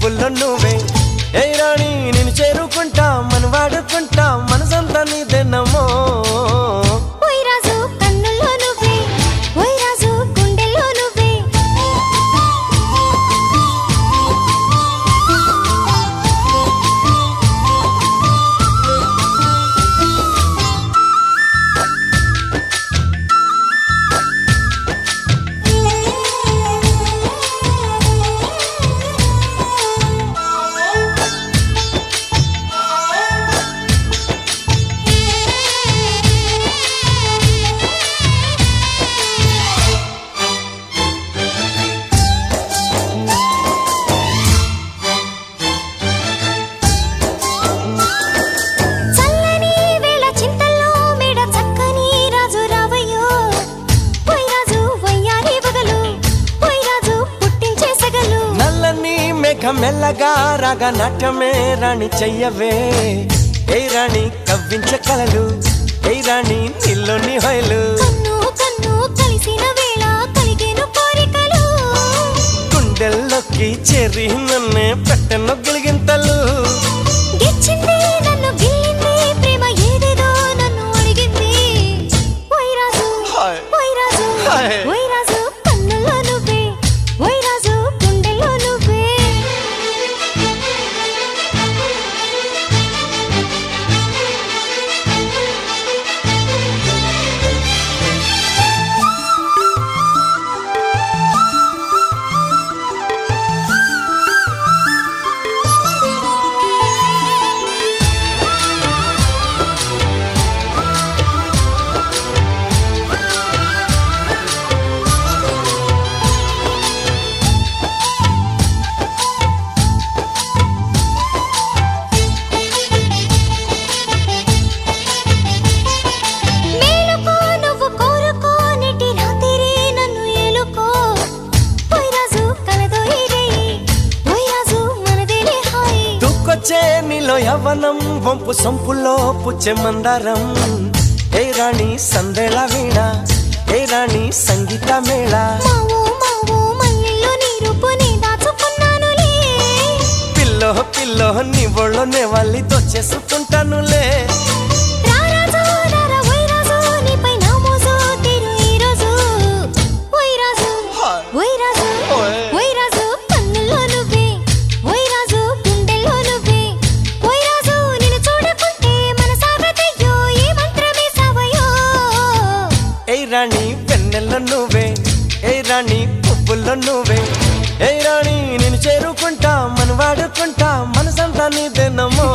పువ్వుల్లో నువ్వే ఏ రాణి నేను చేరుకుంటా మన వాడుకుంటా మనసంతా నీదేనమ్మో ఓయ్ రాజు కన్నుల్లో నువ్వే ఓయ్ రాజు గుండెల్లో నువ్వే మెల్లగా రాగా నాట్యమే రాణి చెయ్యవే ఏ రాణి కవ్వించ కలలు ఏ రాణి నీలోని హొయలు కన్ను కన్ను కలిసిన వేళ కలిగేను కోరికలు గుండెల్లోకి చేరి నన్నే పెట్టెను గిలిగింతలు గిచ్చింది నన్ను గిల్లింది ప్రేమ ఏదేదో నన్ను అడిగింది ఓయ్ రాజు ఓయ్ రాజు ఓయ్ రాజు కన్నుల్లో నువ్వే ఓయ్ రాజు గుండెల్లో నువ్వే నీలో యవ్వనం వంపు సొంపుల్లో పుచ్చే మందారం ఏ రాణి సందేళ వీణ ఏ రాణి సంగీత మేళ పిల్లో పిల్లో నీ ఒళ్ళోనే వాళ్ళి దొచ్చేసుకుంటానులే రాణి వెన్నెల్లో నువ్వే ఏ రాణి పువ్వుల్లో నువ్వే ఏ రాణి నేను చేరుకుంటా మన వాడుకుంటా మనసంతా నీదేనమ్మో